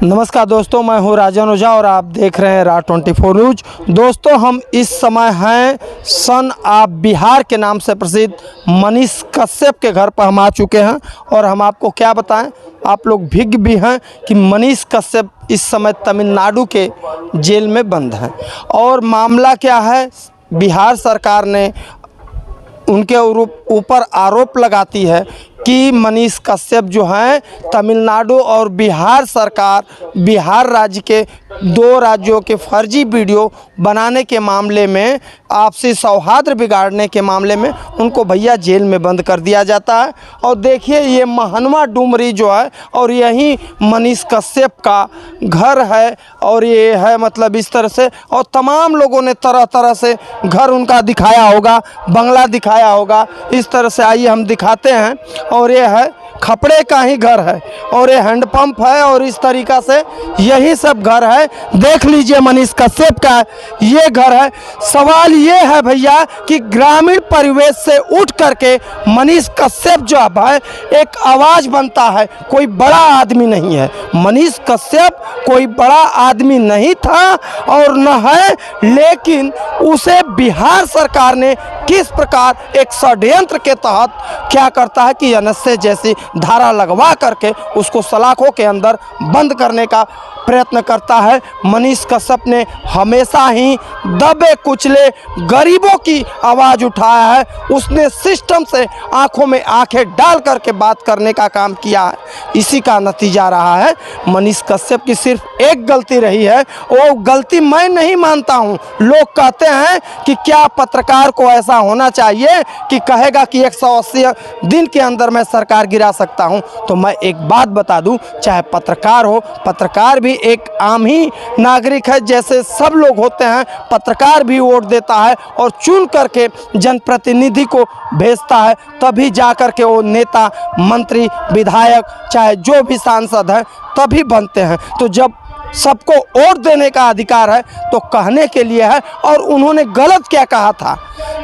नमस्कार दोस्तों, मैं हूं राजन ओझा और आप देख रहे हैं Ra24 न्यूज। दोस्तों, हम इस समय हैं सन ऑफ बिहार के नाम से प्रसिद्ध मनीष कश्यप के घर पर हम आ चुके हैं। और हम आपको क्या बताएं, आप लोग भिज्ञ भी हैं कि मनीष कश्यप इस समय तमिलनाडु के जेल में बंद हैं। और मामला क्या है, बिहार सरकार ने उनके ऊपर आरोप लगाती है कि मनीष कश्यप जो हैं तमिलनाडु और बिहार सरकार, बिहार राज्य के दो राज्यों के फर्जी वीडियो बनाने के मामले में, आपसी सौहार्द बिगाड़ने के मामले में उनको भैया जेल में बंद कर दिया जाता है। और देखिए, ये महनवा डुमरी जो है और यही मनीष कश्यप का घर है। और ये है मतलब इस तरह से, और तमाम लोगों ने तरह तरह से घर उनका दिखाया होगा, बंगला दिखाया होगा। इस तरह से आइए हम दिखाते हैं। और ये है खपड़े का ही घर है और ये हैंडपंप है और इस तरीक़ा से यही सब घर है। देख लीजिए, मनीष कश्यप का ये घर है। सवाल ये है भैया कि ग्रामीण परिवेश से उठ करके मनीष कश्यप जो है एक आवाज़ बनता है, कोई बड़ा आदमी नहीं है। मनीष कश्यप कोई बड़ा आदमी नहीं था और न है, लेकिन उसे बिहार सरकार ने किस प्रकार एक षड्यंत्र के तहत क्या करता है कि एनएसए जैसी धारा लगवा करके उसको सलाखों के अंदर बंद करने का प्रयत्न करता है। मनीष कश्यप ने हमेशा ही दबे कुचले गरीबों की आवाज़ उठाया है। उसने सिस्टम से आंखों में आंखें डाल करके बात करने का काम किया है। इसी का नतीजा रहा है। मनीष कश्यप की सिर्फ एक गलती रही है, वो गलती मैं नहीं मानता हूँ। लोग कहते हैं कि क्या पत्रकार को ऐसा होना चाहिए कि कहेगा कि 180 दिन के अंदर मैं सरकार गिरा सकता हूँ। तो मैं एक बात बता दूँ, चाहे पत्रकार हो, पत्रकार भी एक आम ही नागरिक है, जैसे सब लोग होते हैं। पत्रकार भी वोट देता है और चुन करके जनप्रतिनिधि को भेजता है, तभी जा कर के वो नेता, मंत्री, विधायक, चाहे जो भी सांसद हैं तभी बनते हैं। तो जब सबको वोट देने का अधिकार है तो कहने के लिए है। और उन्होंने गलत क्या कहा था,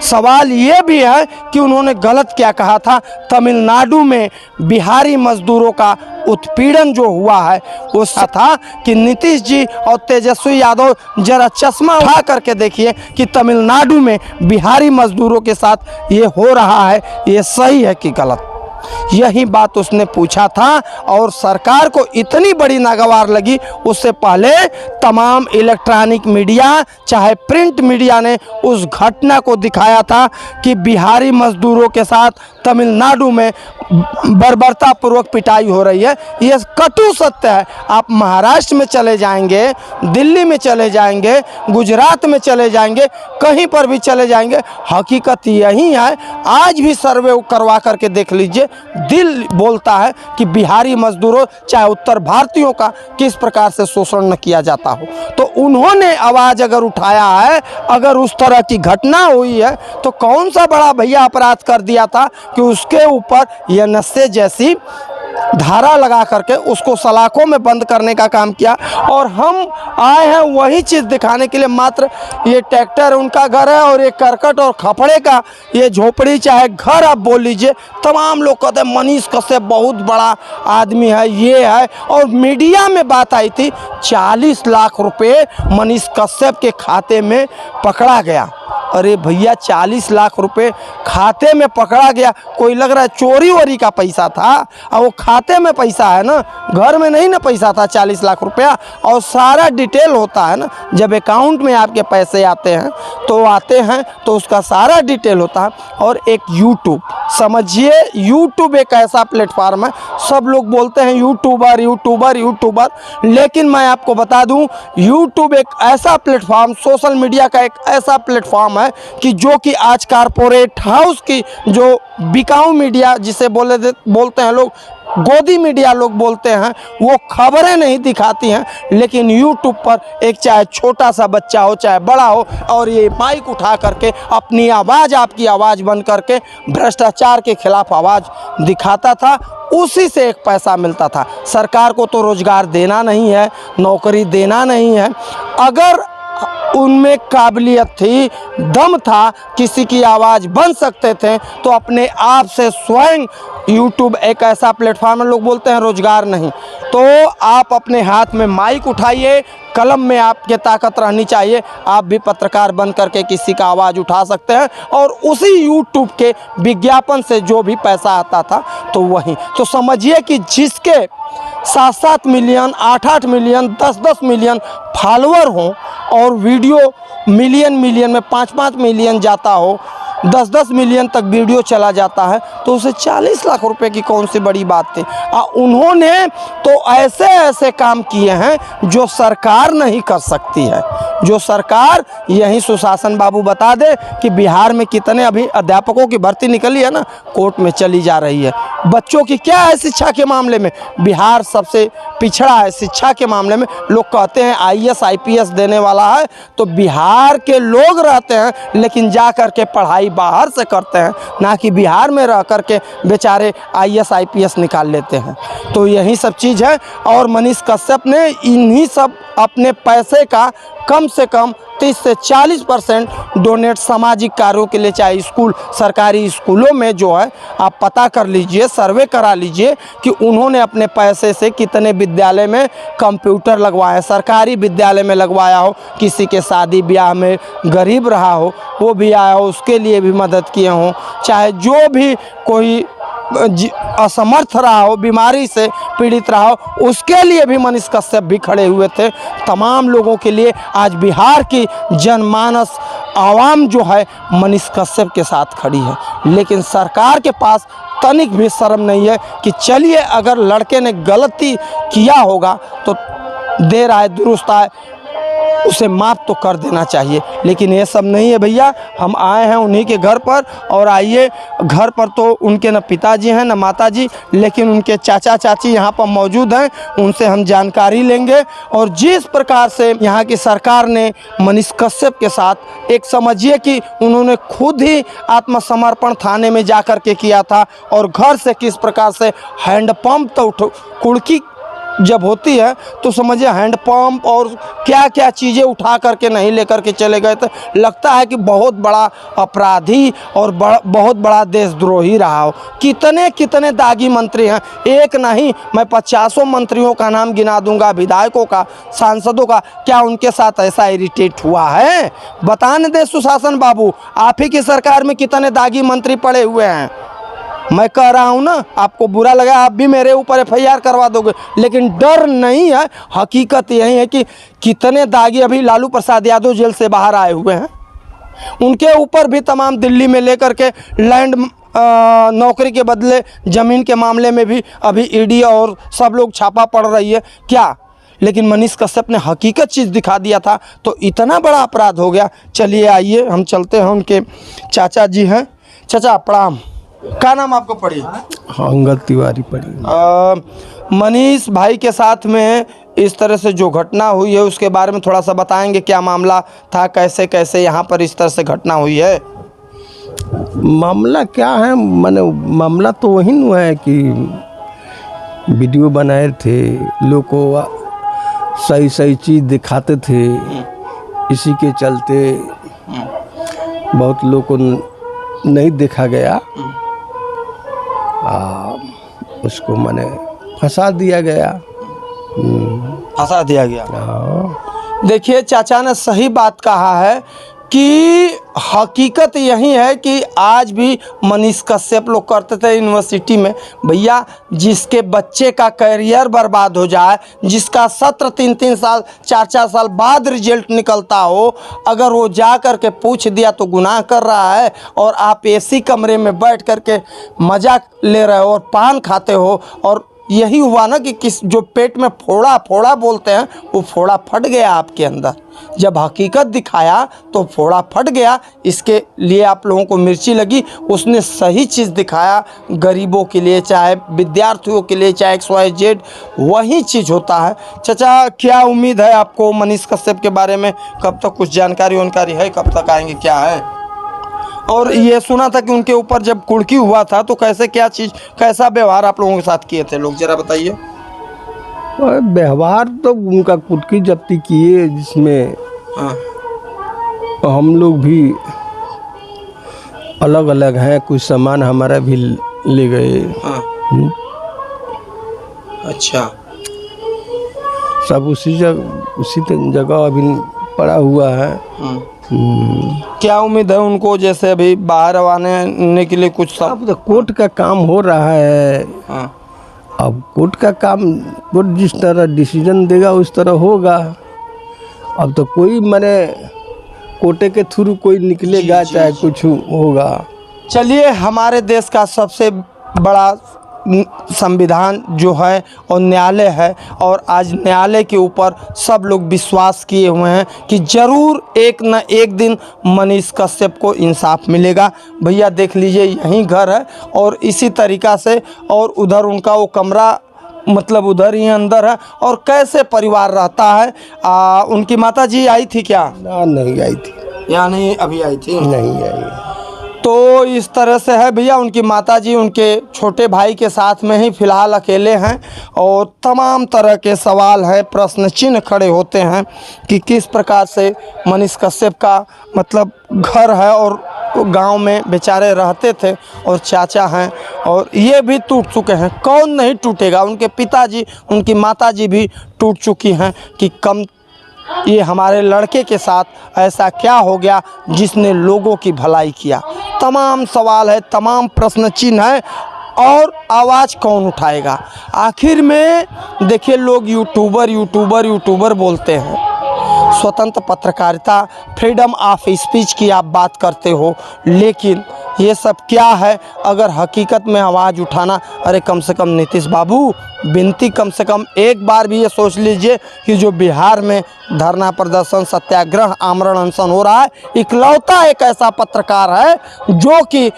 सवाल ये भी है कि उन्होंने गलत क्या कहा था। तमिलनाडु में बिहारी मजदूरों का उत्पीड़न जो हुआ है वो था कि नीतीश जी और तेजस्वी यादव जरा चश्मा उठा करके देखिए कि तमिलनाडु में बिहारी मजदूरों के साथ ये हो रहा है, ये सही है कि गलत। यही बात उसने पूछा था और सरकार को इतनी बड़ी नागवार लगी। उससे पहले तमाम इलेक्ट्रॉनिक मीडिया, चाहे प्रिंट मीडिया ने उस घटना को दिखाया था कि बिहारी मजदूरों के साथ तमिलनाडु में बर्बरतापूर्वक पिटाई हो रही है। ये कटु सत्य है। आप महाराष्ट्र में चले जाएंगे, दिल्ली में चले जाएंगे, गुजरात में चले जाएंगे, कहीं पर भी चले जाएंगे, हकीकत यही है। आज भी सर्वे करवा करके देख लीजिए, दिल बोलता है कि बिहारी मजदूरों, चाहे उत्तर भारतीयों का किस प्रकार से शोषण न किया जाता हो। तो उन्होंने आवाज़ अगर उठाया है, अगर उस तरह की घटना हुई है, तो कौन सा बड़ा भैया अपराध कर दिया था कि उसके ऊपर एनएसए जैसी धारा लगा करके उसको सलाखों में बंद करने का काम किया। और हम आए हैं वही चीज़ दिखाने के लिए। मात्र ये ट्रैक्टर उनका घर है और ये करकट और खपड़े का ये झोपड़ी, चाहे घर आप बोल लीजिए, तमाम लोग कहते हैं मनीष कश्यप बहुत बड़ा आदमी है, ये है। और मीडिया में बात आई थी 40 लाख रुपए मनीष कश्यप के खाते में पकड़ा गया। अरे भैया, 40 लाख रुपए खाते में पकड़ा गया। कोई लग रहा है चोरी वोरी का पैसा था, और वो खाते में पैसा है ना, घर में नहीं ना पैसा था 40 लाख रुपया। और सारा डिटेल होता है ना, जब अकाउंट में आपके पैसे आते हैं तो उसका सारा डिटेल होता है। और एक यूट्यूब, समझिए, यूट्यूब एक ऐसा प्लेटफार्म है, सब लोग बोलते हैं यूट्यूबर यूट्यूबर यूट्यूबर, लेकिन मैं आपको बता दूं, यूट्यूब एक ऐसा प्लेटफार्म, सोशल मीडिया का एक ऐसा प्लेटफार्म है कि जो कि आज कारपोरेट हाउस की जो बिकाऊ मीडिया जिसे बोलते हैं लोग, गोदी मीडिया लोग बोलते हैं, वो खबरें नहीं दिखाती हैं। लेकिन यूट्यूब पर एक चाहे छोटा सा बच्चा हो चाहे बड़ा हो, और ये माइक उठा करके अपनी आवाज़, आपकी आवाज़ बन करके भ्रष्टाचार के खिलाफ आवाज़ दिखाता था। उसी से एक पैसा मिलता था। सरकार को तो रोज़गार देना नहीं है, नौकरी देना नहीं है। अगर उनमें काबिलियत थी, दम था, किसी की आवाज़ बन सकते थे, तो अपने आप से स्वयं यूट्यूब एक ऐसा प्लेटफॉर्म है, लोग बोलते हैं रोज़गार नहीं, तो आप अपने हाथ में माइक उठाइए, कलम में आपके ताकत रहनी चाहिए, आप भी पत्रकार बन करके किसी का आवाज़ उठा सकते हैं। और उसी यूट्यूब के विज्ञापन से जो भी पैसा आता था तो वही, तो समझिए कि जिसके 7-7 मिलियन, 8-8 मिलियन, 10-10 मिलियन फॉलोअर हों और वीडियो मिलियन में 5-5 मिलियन जाता हो, 10-10 मिलियन तक वीडियो चला जाता है, तो उसे 40 लाख रुपए की कौन सी बड़ी बात थी। उन्होंने तो ऐसे ऐसे काम किए हैं जो सरकार नहीं कर सकती है, जो सरकार, यही सुशासन बाबू बता दे कि बिहार में कितने अभी अध्यापकों की भर्ती निकली है ना, कोर्ट में चली जा रही है। बच्चों की क्या है शिक्षा के मामले में, बिहार सबसे पिछड़ा है शिक्षा के मामले में। लोग कहते हैं IAS IPS देने वाला है, तो बिहार के लोग रहते हैं लेकिन जा कर के पढ़ाई बाहर से करते हैं, ना कि बिहार में रह कर के बेचारे IAS IPS निकाल लेते हैं। तो यही सब चीज़ है। और मनीष कश्यप ने इन्हीं सब अपने पैसे का कम से कम 30 से 40% डोनेट सामाजिक कार्यों के लिए, चाहे स्कूल, सरकारी स्कूलों में जो है, आप पता कर लीजिए, सर्वे करा लीजिए कि उन्होंने अपने पैसे से कितने विद्यालय में कंप्यूटर लगवाए, सरकारी विद्यालय में लगवाया हो, किसी के शादी ब्याह में गरीब रहा हो वो भी आया हो, उसके लिए भी मदद किए हों, चाहे जो भी कोई असमर्थ रहा हो, बीमारी से पीड़ित रहा हो, उसके लिए भी मनीष कश्यप भी खड़े हुए थे। तमाम लोगों के लिए आज बिहार की जनमानस आवाम जो है मनीष कश्यप के साथ खड़ी है। लेकिन सरकार के पास तनिक भी शर्म नहीं है कि चलिए अगर लड़के ने गलती किया होगा तो देर आए दुरुस्त आए, उसे माफ़ तो कर देना चाहिए। लेकिन ये सब नहीं है भैया, हम आए हैं उन्हीं के घर पर, और आइए घर पर तो उनके न पिताजी हैं न माताजी, लेकिन उनके चाचा चाची यहाँ पर मौजूद हैं, उनसे हम जानकारी लेंगे। और जिस प्रकार से यहाँ की सरकार ने मनीष कश्यप के साथ, एक समझिए कि उन्होंने खुद ही आत्मसमर्पण थाने में जा कर के किया था, और घर से किस प्रकार से हैंडपम्प तो कुड़की जब होती है तो समझिए हैंडपम्प और क्या क्या चीज़ें उठा करके नहीं लेकर के चले गए थे। लगता है कि बहुत बड़ा अपराधी और बहुत बड़ा देशद्रोही रहा हो। कितने कितने दागी मंत्री हैं, एक नहीं मैं 50 मंत्रियों का नाम गिना दूंगा, विधायकों का, सांसदों का। क्या उनके साथ ऐसा इरिटेट हुआ है? बताने दे सुशासन बाबू, आप ही की सरकार में कितने दागी मंत्री पड़े हुए हैं। मैं कह रहा हूँ ना, आपको बुरा लगा आप भी मेरे ऊपर FIR करवा दोगे, लेकिन डर नहीं है। हकीकत यही है कि कितने दागी अभी लालू प्रसाद यादव जेल से बाहर आए हुए हैं, उनके ऊपर भी तमाम दिल्ली में लेकर के लैंड नौकरी के बदले ज़मीन के मामले में भी अभी ED और सब लोग छापा पड़ रही है क्या। लेकिन मनीष कश्यप ने हकीकत चीज़ दिखा दिया था तो इतना बड़ा अपराध हो गया। चलिए आइए हम चलते हैं, उनके चाचा जी हैं। चाचा प्रणाम, क्या नाम आपको पड़ी? अंगद तिवारी पड़ी। मनीष भाई के साथ में इस तरह से जो घटना हुई है उसके बारे में थोड़ा सा बताएंगे, क्या मामला था, कैसे कैसे यहाँ पर इस तरह से घटना हुई है? मामला क्या है, मैंने मामला तो वही न है कि वीडियो बनाए थे, लोग को सही सही चीज़ दिखाते थे, इसी के चलते बहुत लोग को नहीं देखा गया, उसको मैंने फंसा दिया गया। फंसा दिया गया। देखिए चाचा ने सही बात कहा है कि हकीकत यही है कि आज भी मनीष कश्यप लोग करते थे यूनिवर्सिटी में, भैया जिसके बच्चे का करियर बर्बाद हो जाए, जिसका सत्र 3-3 साल 4-4 साल बाद रिजल्ट निकलता हो, अगर वो जा कर के पूछ दिया तो गुनाह कर रहा है। और आप AC कमरे में बैठ कर के मज़ा ले रहे हो और पान खाते हो, और यही हुआ ना कि किस जो पेट में फोड़ा फोड़ा बोलते हैं, वो फोड़ा फट गया आपके अंदर। जब हकीकत दिखाया तो फोड़ा फट गया, इसके लिए आप लोगों को मिर्ची लगी। उसने सही चीज़ दिखाया, गरीबों के लिए, चाहे विद्यार्थियों के लिए, चाहे XYZ, वही चीज़ होता है। चाचा क्या उम्मीद है आपको मनीष कश्यप के बारे में? कब तक कुछ जानकारी है, कब तक आएंगे, क्या है? और ये सुना था कि उनके ऊपर जब कुड़की हुआ था तो कैसे क्या चीज़, कैसा व्यवहार आप लोगों के साथ किए थे लोग, जरा बताइए। व्यवहार तो उनका कुड़की जब्ती किए, जिसमें हम लोग भी अलग अलग हैं, कुछ सामान हमारा भी ले गए। हाँ। अच्छा। सब उसी जगह अभी पड़ा हुआ है। क्या उम्मीद है उनको, जैसे अभी बाहर आने के लिए कुछ सब? अब तो कोर्ट का काम हो रहा है। हाँ। अब कोर्ट का काम, कोर्ट जिस तरह डिसीजन देगा उस तरह होगा। अब तो कोई माने कोर्ट के थ्रू कोई निकलेगा, चाहे कुछ होगा। चलिए, हमारे देश का सबसे बड़ा संविधान जो है और न्यायालय है, और आज न्यायालय के ऊपर सब लोग विश्वास किए हुए हैं कि ज़रूर एक न एक दिन मनीष कश्यप को इंसाफ मिलेगा। भैया देख लीजिए, यहीं घर है और इसी तरीक़ा से, और उधर उनका वो कमरा मतलब उधर ही अंदर है। और कैसे परिवार रहता है। उनकी माता जी आई थी क्या? ना, नहीं आई थी। यानी अभी आई थी? नहीं आई। तो इस तरह से है भैया, उनकी माताजी उनके छोटे भाई के साथ में ही फ़िलहाल अकेले हैं, और तमाम तरह के सवाल हैं, प्रश्न चिन्ह खड़े होते हैं कि किस प्रकार से मनीष कश्यप का मतलब घर है और गांव में बेचारे रहते थे, और चाचा हैं और ये भी टूट चुके हैं। कौन नहीं टूटेगा, उनके पिताजी उनकी माताजी भी टूट चुकी हैं कि कम ये हमारे लड़के के साथ ऐसा क्या हो गया जिसने लोगों की भलाई किया। तमाम सवाल है, तमाम प्रश्न चिन्ह है, और आवाज़ कौन उठाएगा आखिर में? देखिए, लोग यूट्यूबर बोलते हैं, स्वतंत्र पत्रकारिता, फ्रीडम ऑफ स्पीच की आप बात करते हो, लेकिन ये सब क्या है अगर हकीकत में आवाज़ उठाना? अरे कम से कम नीतीश बाबू, विनती कम से कम एक बार भी ये सोच लीजिए कि जो बिहार में धरना प्रदर्शन, सत्याग्रह, आमरण अनशन हो रहा है, इकलौता एक ऐसा पत्रकार है जो कि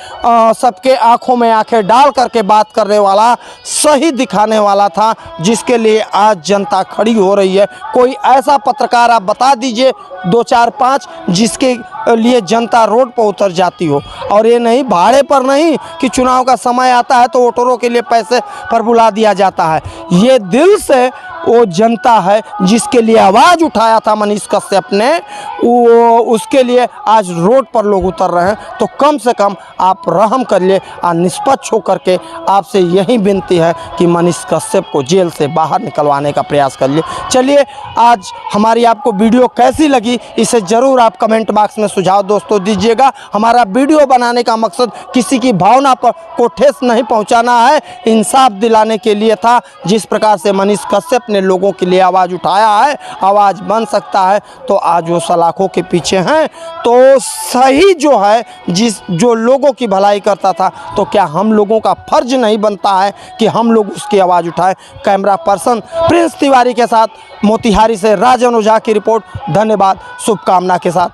सबके आंखों में आंखें डाल करके बात करने वाला, सही दिखाने वाला था, जिसके लिए आज जनता खड़ी हो रही है। कोई ऐसा पत्रकार आप बता दीजिए 2, 4, 5 जिसके लिए जनता रोड पर उतर जाती हो। और ये नहीं, भाड़े पर नहीं कि चुनाव का समय आता है तो वोटरों के लिए पैसे पर बुला दिया जाता है। ये दिल से वो जनता है जिसके लिए आवाज़ उठाया था मनीष कश्यप ने, वो उसके लिए आज रोड पर लोग उतर रहे हैं। तो कम से कम आप रहम करिए और निष्पक्ष होकर के आपसे यही विनती है कि मनीष कश्यप को जेल से बाहर निकलवाने का प्रयास करिए। चलिए, आज हमारी आपको वीडियो कैसी लगी इसे ज़रूर आप कमेंट बॉक्स में सुझाव दोस्तों दीजिएगा। हमारा वीडियो बनाने का मकसद किसी की भावना पर को ठेस नहीं पहुंचाना है, इंसाफ दिलाने के लिए था। जिस प्रकार से मनीष कश्यप ने लोगों के लिए आवाज़ उठाया है, आवाज़ बन सकता है, तो आज वो सलाखों के पीछे हैं। तो सही जो है, जो लोगों की भलाई करता था, तो क्या हम लोगों का फर्ज नहीं बनता है कि हम लोग उसकी आवाज़ उठाएं? कैमरा पर्सन प्रिंस तिवारी के साथ मोतिहारी से राजन ओझा की रिपोर्ट। धन्यवाद, शुभकामना के साथ।